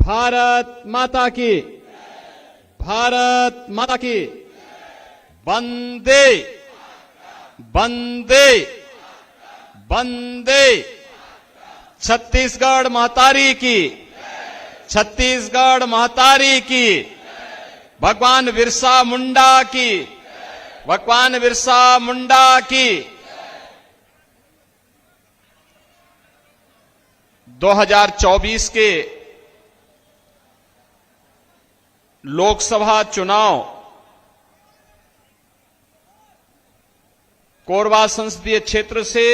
भारत माता की, भारत माता की, वंदे वंदे वंदे। छत्तीसगढ़ महतारी की, छत्तीसगढ़ महतारी की, भगवान बिरसा मुंडा की, भगवान बिरसा मुंडा की। 2024 के लोकसभा चुनाव कोरबा संसदीय क्षेत्र से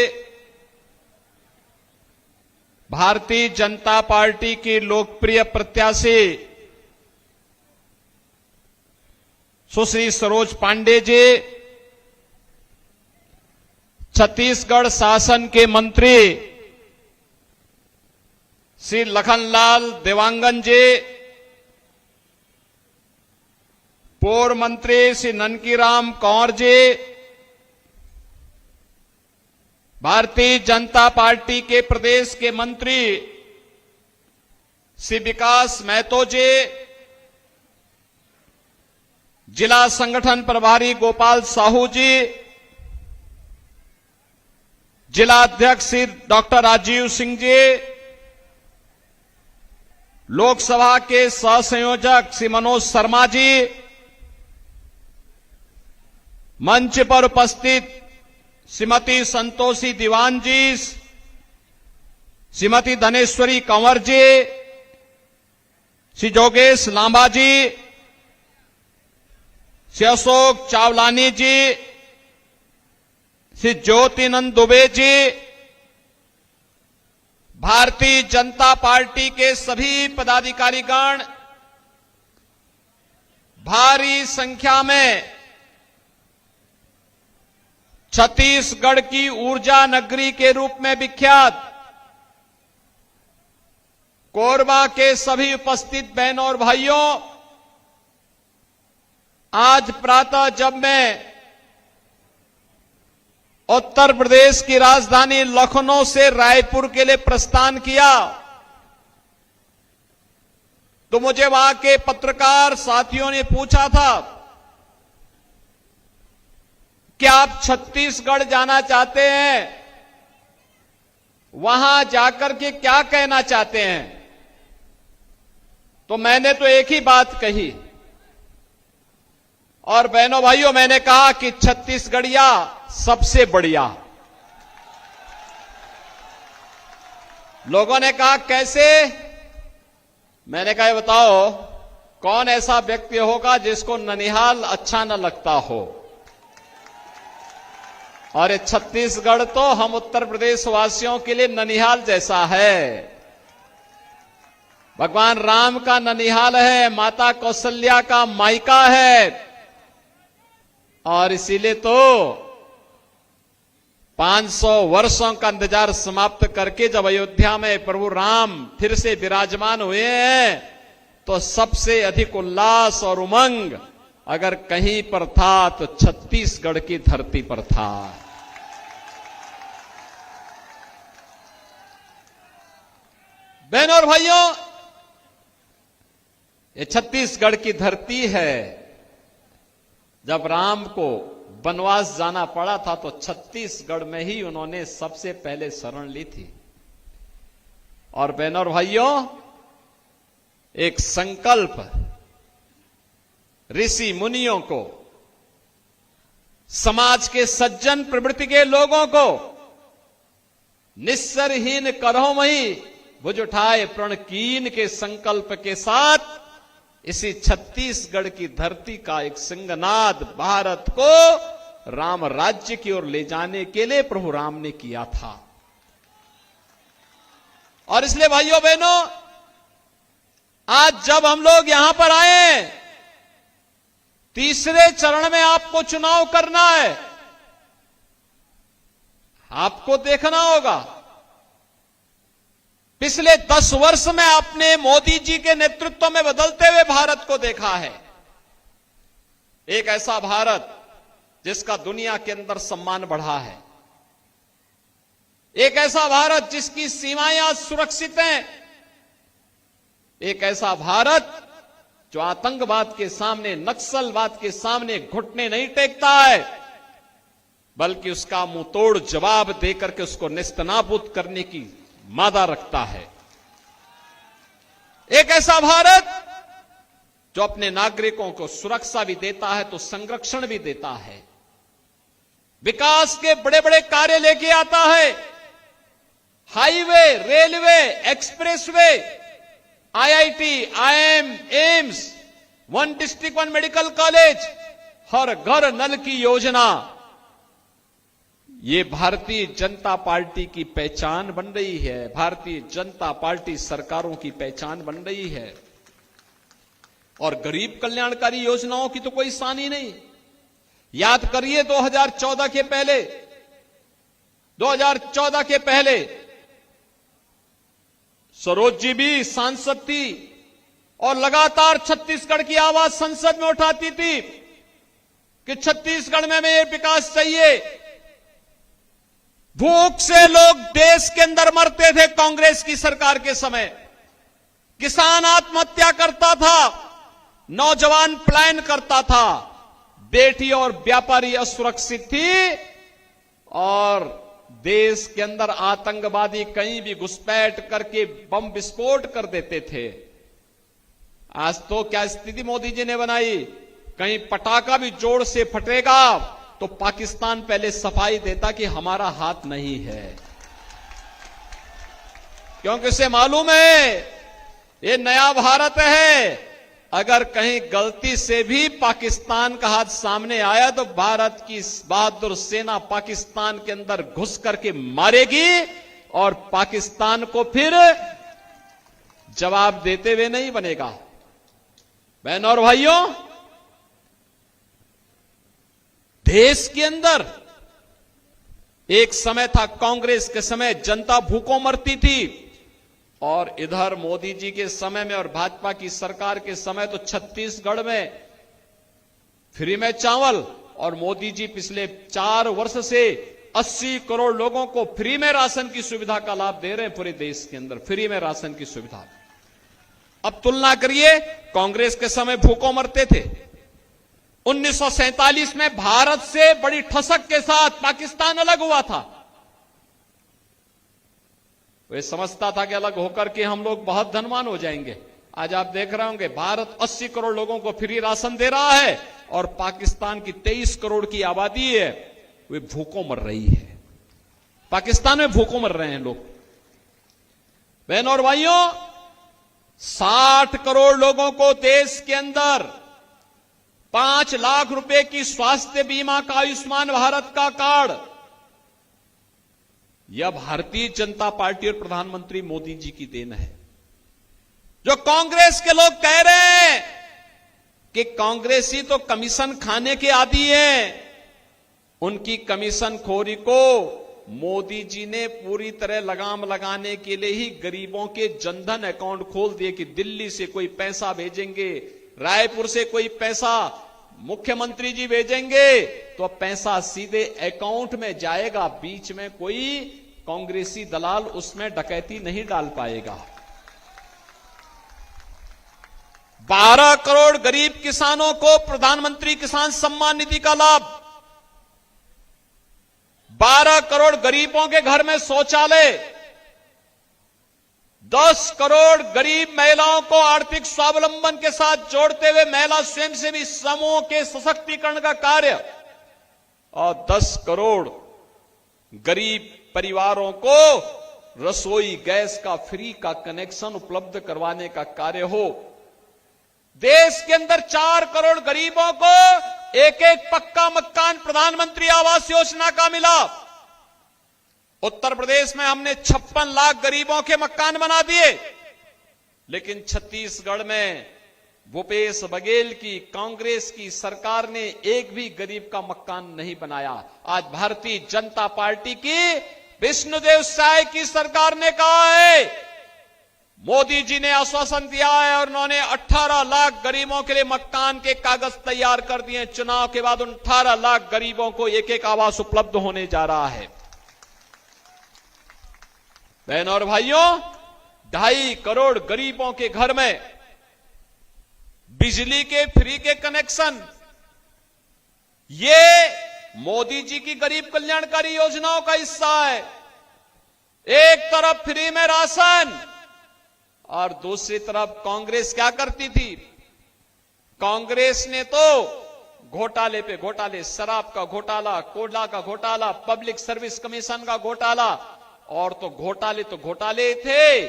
भारतीय जनता पार्टी की लोकप्रिय प्रत्याशी सुश्री सरोज पांडे जी, छत्तीसगढ़ शासन के मंत्री श्री लखनलाल देवांगन जी, पूर्व मंत्री श्री ननकीराम कौर जी, भारतीय जनता पार्टी के प्रदेश के मंत्री श्री विकास महतो जी, जिला संगठन प्रभारी गोपाल साहू जी, जिला अध्यक्ष श्री डॉक्टर राजीव सिंह जी, लोकसभा के सहसंयोजक श्री मनोज शर्मा जी, मंच पर उपस्थित श्रीमती संतोषी दीवान जी, श्रीमती धनेश्वरी कंवर जी, श्री जोगेश लांबा जी, श्री अशोक चावलानी जी, श्री ज्योतिनंद दुबे जी, भारतीय जनता पार्टी के सभी पदाधिकारीगण, भारी संख्या में छत्तीसगढ़ की ऊर्जा नगरी के रूप में विख्यात कोरबा के सभी उपस्थित बहनों और भाइयों, आज प्रातः जब मैं उत्तर प्रदेश की राजधानी लखनऊ से रायपुर के लिए प्रस्थान किया तो मुझे वहां के पत्रकार साथियों ने पूछा था कि आप छत्तीसगढ़ जाना चाहते हैं, वहां जाकर के क्या कहना चाहते हैं? तो मैंने तो एक ही बात कही और बहनों भाइयों, मैंने कहा कि छत्तीसगढ़िया सबसे बढ़िया। लोगों ने कहा कैसे? मैंने कहा बताओ कौन ऐसा व्यक्ति होगा जिसको ननिहाल अच्छा न लगता हो? और ये छत्तीसगढ़ तो हम उत्तर प्रदेश वासियों के लिए ननिहाल जैसा है। भगवान राम का ननिहाल है, माता कौशल्या का मायका है और इसीलिए तो 500 वर्षों का इंतजार समाप्त करके जब अयोध्या में प्रभु राम फिर से विराजमान हुए हैं तो सबसे अधिक उल्लास और उमंग अगर कहीं पर था तो छत्तीसगढ़ की धरती पर था। बहनों और भाइयों, ये छत्तीसगढ़ की धरती है। जब राम को वनवास जाना पड़ा था तो छत्तीसगढ़ में ही उन्होंने सबसे पहले शरण ली थी। और बहनों और भाइयों, एक संकल्प ऋषि मुनियों को, समाज के सज्जन प्रवृत्ति के लोगों को निस्सरहीन करहो मही भुज उठाए प्रण कीन के संकल्प के साथ इसी छत्तीसगढ़ की धरती का एक सिंहनाद भारत को राम राज्य की ओर ले जाने के लिए प्रभु राम ने किया था। और इसलिए भाइयों बहनों, आज जब हम लोग यहां पर आए, तीसरे चरण में आपको चुनाव करना है। आपको देखना होगा पिछले 10 वर्ष में आपने मोदी जी के नेतृत्व में बदलते हुए भारत को देखा है। एक ऐसा भारत जिसका दुनिया के अंदर सम्मान बढ़ा है, एक ऐसा भारत जिसकी सीमाएं आज सुरक्षित हैं, एक ऐसा भारत जो आतंकवाद के सामने, नक्सलवाद के सामने घुटने नहीं टेकता है, बल्कि उसका मुंहतोड़ जवाब देकर के उसको नेस्तनाबूद करने की मादा रखता है। एक ऐसा भारत जो अपने नागरिकों को सुरक्षा भी देता है तो संरक्षण भी देता है, विकास के बड़े बड़े कार्य लेके आता है, highway, railway, expressway, IIT, IIM, AIIMS, one district one medical college, हर घर नल की योजना, ये भारतीय जनता पार्टी की पहचान बन रही है। भारतीय जनता पार्टी सरकारों की पहचान बन रही है। और गरीब कल्याणकारी योजनाओं की तो कोई सानी नहीं। याद करिए 2014 के पहले सरोज जी भी सांसद थी और लगातार छत्तीसगढ़ की आवाज संसद में उठाती थी कि छत्तीसगढ़ में हमें विकास चाहिए। भूख से लोग देश के अंदर मरते थे कांग्रेस की सरकार के समय, किसान आत्महत्या करता था, नौजवान पलायन करता था, बेटी और व्यापारी असुरक्षित थी और देश के अंदर आतंकवादी कहीं भी घुसपैठ करके बम विस्फोट कर देते थे। आज तो क्या स्थिति मोदी जी ने बनाई, कहीं पटाखा भी जोर से फटेगा तो पाकिस्तान पहले सफाई देता कि हमारा हाथ नहीं है, क्योंकि उसे मालूम है ये नया भारत है। अगर कहीं गलती से भी पाकिस्तान का हाथ सामने आया तो भारत की बहादुर सेना पाकिस्तान के अंदर घुस करके मारेगी और पाकिस्तान को फिर जवाब देते हुए नहीं बनेगा। बहनों और भाइयों, देश के अंदर एक समय था, कांग्रेस के समय जनता भूखों मरती थी, और इधर मोदी जी के समय में और भाजपा की सरकार के समय तो छत्तीसगढ़ में फ्री में चावल, और मोदी जी पिछले 4 वर्ष से 80 करोड़ लोगों को फ्री में राशन की सुविधा का लाभ दे रहे हैं। पूरे देश के अंदर फ्री में राशन की सुविधा। अब तुलना करिए, कांग्रेस के समय भूखों मरते थे। 1947 में भारत से बड़ी ठसक के साथ पाकिस्तान अलग हुआ था। वे समझता था कि अलग होकर के हम लोग बहुत धनवान हो जाएंगे। आज आप देख रहे होंगे भारत 80 करोड़ लोगों को फ्री राशन दे रहा है और पाकिस्तान की 23 करोड़ की आबादी है, वे भूखों मर रही है। पाकिस्तान में भूखों मर रहे हैं लोग। बहनों और भाइयों, 60 करोड़ लोगों को देश के अंदर 5 लाख रुपए की स्वास्थ्य बीमा का आयुष्मान भारत का कार्ड, यह भारतीय जनता पार्टी और प्रधानमंत्री मोदी जी की देन है। जो कांग्रेस के लोग कह रहे हैं कि कांग्रेसी तो कमीशन खाने के आदी हैं, उनकी कमीशन खोरी को मोदी जी ने पूरी तरह लगाम लगाने के लिए ही गरीबों के जनधन अकाउंट खोल दिए कि दिल्ली से कोई पैसा भेजेंगे, रायपुर से कोई पैसा मुख्यमंत्री जी भेजेंगे तो पैसा सीधे अकाउंट में जाएगा, बीच में कोई कांग्रेसी दलाल उसमें डकैती नहीं डाल पाएगा। 12 करोड़ गरीब किसानों को प्रधानमंत्री किसान सम्मान निधि का लाभ, 12 करोड़ गरीबों के घर में शौचालय, 10 करोड़ गरीब महिलाओं को आर्थिक स्वावलंबन के साथ जोड़ते हुए महिला स्वयंसेवी समूहों के सशक्तिकरण का कार्य, और 10 करोड़ गरीब परिवारों को रसोई गैस का फ्री का कनेक्शन उपलब्ध करवाने का कार्य हो। देश के अंदर 4 करोड़ गरीबों को एक एक पक्का मकान प्रधानमंत्री आवास योजना का मिला। उत्तर प्रदेश में हमने 56 लाख गरीबों के मकान बना दिए, लेकिन छत्तीसगढ़ में भूपेश बघेल की कांग्रेस की सरकार ने एक भी गरीब का मकान नहीं बनाया। आज भारतीय जनता पार्टी की विष्णुदेव साय की सरकार ने कहा है, मोदी जी ने आश्वासन दिया है और उन्होंने 18 लाख गरीबों के लिए मकान के कागज तैयार कर दिए। चुनाव के बाद उन 18 लाख गरीबों को एक एक आवास उपलब्ध होने जा रहा है। बहनों और भाइयों, 2.5 करोड़ गरीबों के घर में बिजली के फ्री के कनेक्शन, ये मोदी जी की गरीब कल्याणकारी योजनाओं का हिस्सा है। एक तरफ फ्री में राशन और दूसरी तरफ कांग्रेस क्या करती थी? कांग्रेस ने तो घोटाले पे घोटाले, शराब का घोटाला, कोयला का घोटाला, पब्लिक सर्विस कमीशन का घोटाला, और तो घोटाले थे,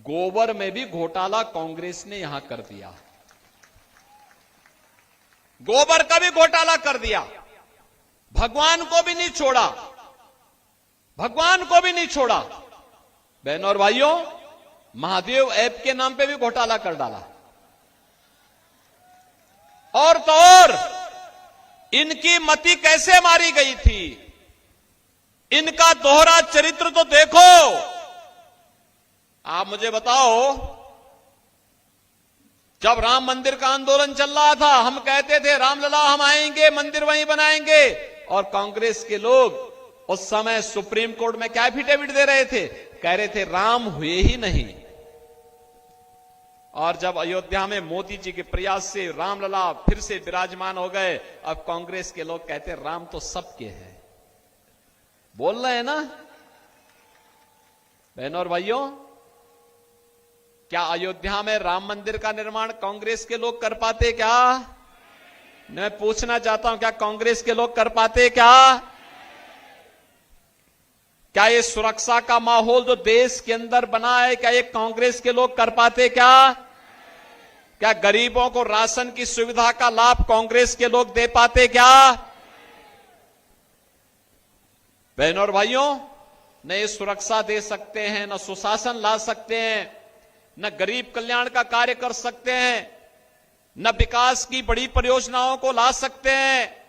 गोबर में भी घोटाला कांग्रेस ने यहां कर दिया, गोबर का भी घोटाला कर दिया। भगवान को भी नहीं छोड़ा, भगवान को भी नहीं छोड़ा। बहनों और भाइयों, महादेव ऐप के नाम पे भी घोटाला कर डाला। और तो और इनकी मति कैसे मारी गई थी, इनका दोहरा चरित्र तो देखो। आप मुझे बताओ, जब राम मंदिर का आंदोलन चल रहा था, हम कहते थे रामलला हम आएंगे, मंदिर वहीं बनाएंगे, और कांग्रेस के लोग उस समय सुप्रीम कोर्ट में क्या एफिडेविट दे रहे थे? कह रहे थे राम हुए ही नहीं। और जब अयोध्या में मोदी जी के प्रयास से रामलला फिर से विराजमान हो गए, अब कांग्रेस के लोग कहते राम तो सबके हैं। बोल रहे हैं ना बहनों और भाइयों? क्या अयोध्या में राम मंदिर का निर्माण कांग्रेस के लोग कर पाते क्या? मैं पूछना चाहता हूं, क्या कांग्रेस के लोग कर पाते क्या? क्या ये सुरक्षा का माहौल जो देश के अंदर बना है, क्या ये कांग्रेस के लोग कर पाते क्या? क्या गरीबों को राशन की सुविधा का लाभ कांग्रेस के लोग दे पाते क्या? बहनों और भाइयों, न ये सुरक्षा दे सकते हैं, न सुशासन ला सकते हैं, न गरीब कल्याण का कार्य कर सकते हैं, न विकास की बड़ी परियोजनाओं को ला सकते हैं।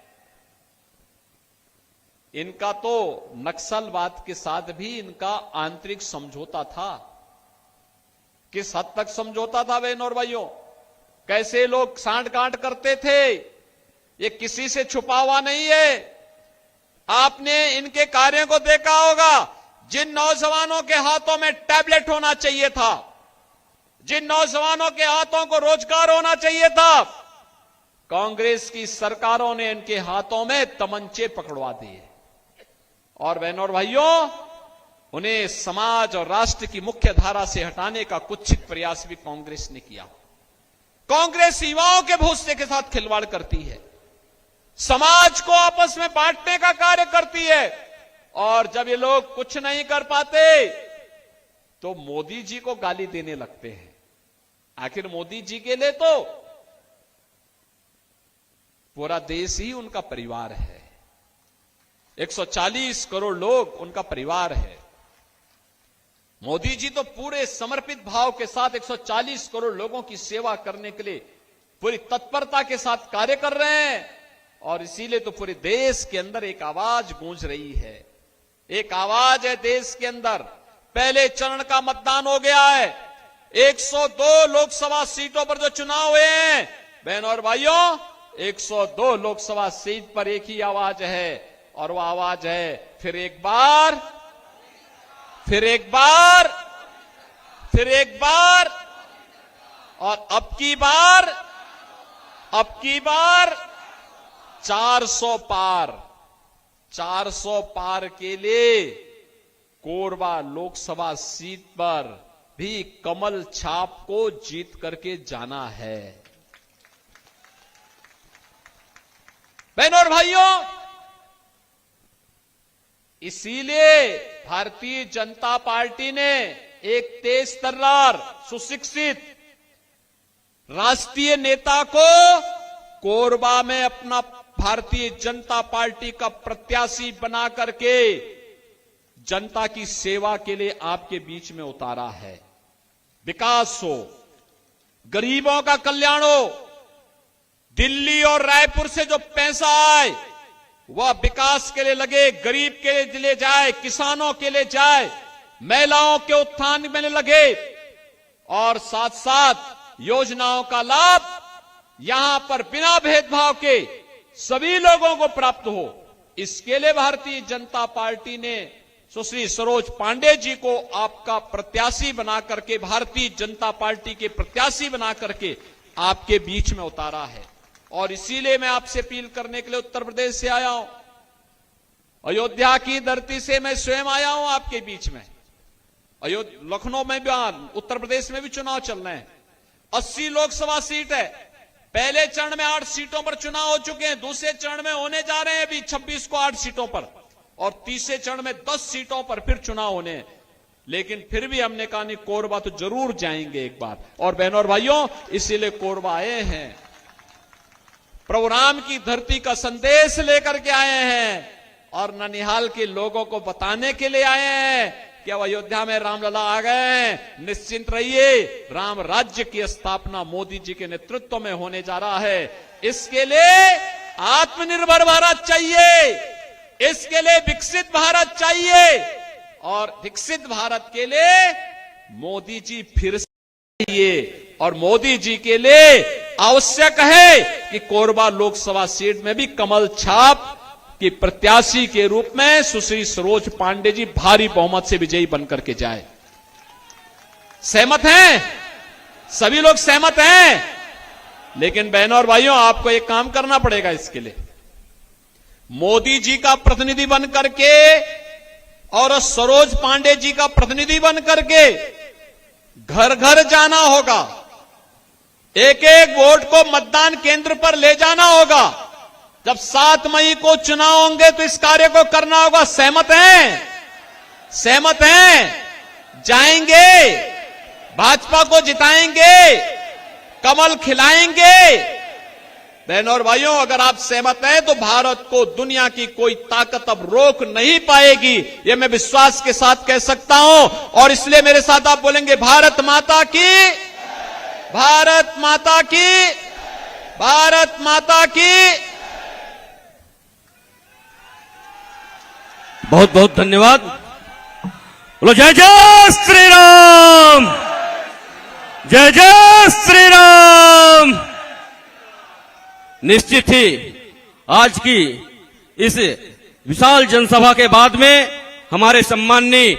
इनका तो नक्सलवाद के साथ भी इनका आंतरिक समझौता था। किस हद तक समझौता था बहनों और भाइयों? कैसे लोग सांठ-गांठ करते थे, ये किसी से छुपा हुआ नहीं है। आपने इनके कार्यों को देखा होगा। जिन नौजवानों के हाथों में टैबलेट होना चाहिए था, जिन नौजवानों के हाथों को रोजगार होना चाहिए था, कांग्रेस की सरकारों ने इनके हाथों में तमंचे पकड़वा दिए। और बहनों और भाइयों, उन्हें समाज और राष्ट्र की मुख्य धारा से हटाने का कुत्सित प्रयास भी कांग्रेस ने किया। कांग्रेस युवाओं के भविष्य के साथ खिलवाड़ करती है, समाज को आपस में बांटने का कार्य करती है, और जब ये लोग कुछ नहीं कर पाते तो मोदी जी को गाली देने लगते हैं। आखिर मोदी जी के लिए तो पूरा देश ही उनका परिवार है, 140 करोड़ लोग उनका परिवार है। मोदी जी तो पूरे समर्पित भाव के साथ 140 करोड़ लोगों की सेवा करने के लिए पूरी तत्परता के साथ कार्य कर रहे हैं, और इसीलिए तो पूरे देश के अंदर एक आवाज गूंज रही है। एक आवाज है देश के अंदर। पहले चरण का मतदान हो गया है, 102 लोकसभा सीटों पर जो चुनाव हुए हैं, बहनों और भाइयों, 102 लोकसभा सीट पर एक ही आवाज है, और वह आवाज है फिर एक बार, फिर एक बार, फिर एक बार, और अब की बार 400 पार। 400 पार के लिए कोरबा लोकसभा सीट पर भी कमल छाप को जीत करके जाना है। बहनों और भाइयों, इसीलिए भारतीय जनता पार्टी ने एक तेज तर्रार, सुशिक्षित राष्ट्रीय नेता को कोरबा में अपना भारतीय जनता पार्टी का प्रत्याशी बना करके जनता की सेवा के लिए आपके बीच में उतारा है। विकास हो, गरीबों का कल्याण हो, दिल्ली और रायपुर से जो पैसा आए वह विकास के लिए लगे, गरीब के लिए जाए, किसानों के लिए जाए, महिलाओं के उत्थान में लगे, और साथ साथ योजनाओं का लाभ यहां पर बिना भेदभाव के सभी लोगों को प्राप्त हो। इसके लिए भारतीय जनता पार्टी ने सुश्री सरोज पांडे जी को आपका प्रत्याशी बना करके, भारतीय जनता पार्टी के प्रत्याशी बना करके आपके बीच में उतारा है। और इसीलिए मैं आपसे अपील करने के लिए उत्तर प्रदेश से आया हूं, अयोध्या की धरती से मैं स्वयं आया हूं आपके बीच में। लखनऊ में भी, उत्तर प्रदेश में भी चुनाव चल रहे हैं। 80 लोकसभा सीट है। पहले चरण में 8 सीटों पर चुनाव हो चुके हैं, दूसरे चरण में होने जा रहे हैं अभी 26 को 8 सीटों पर, और तीसरे चरण में 10 सीटों पर फिर चुनाव होने हैं। लेकिन फिर भी हमने कहा नहीं, कोरबा तो जरूर जाएंगे एक बार। और बहनों और भाइयों, इसीलिए कोरबा आए हैं, प्रभु राम की धरती का संदेश लेकर के आए हैं, और ननिहाल के लोगों को बताने के लिए आए हैं कि अब अयोध्या में रामलला आ गए, निश्चिंत रहिए, राम राज्य की स्थापना मोदी जी के नेतृत्व में होने जा रहा है। इसके लिए आत्मनिर्भर भारत चाहिए, इसके लिए विकसित भारत चाहिए, और विकसित भारत के लिए मोदी जी फिर से चाहिए। और मोदी जी के लिए आवश्यक है कि कोरबा लोकसभा सीट में भी कमल छाप कि प्रत्याशी के रूप में सुश्री सरोज पांडे जी भारी बहुमत से विजयी बनकर के जाए। सहमत हैं? सभी लोग सहमत हैं? लेकिन बहनों और भाइयों, आपको एक काम करना पड़ेगा इसके लिए। मोदी जी का प्रतिनिधि बन करके और सरोज पांडे जी का प्रतिनिधि बन करके घर घर जाना होगा, एक एक वोट को मतदान केंद्र पर ले जाना होगा। जब 7 मई को चुनाव होंगे तो इस कार्य को करना होगा। सहमत हैं? सहमत हैं? जाएंगे, भाजपा को जिताएंगे, कमल खिलाएंगे। बहनों और भाइयों, अगर आप सहमत हैं तो भारत को दुनिया की कोई ताकत अब रोक नहीं पाएगी, यह मैं विश्वास के साथ कह सकता हूं। और इसलिए मेरे साथ आप बोलेंगे, भारत माता की, भारत माता की, भारत माता की। बहुत बहुत धन्यवाद। बोलो जय जय श्री राम, जय जय श्री राम। निश्चित ही आज की इस विशाल जनसभा के बाद में हमारे सम्माननीय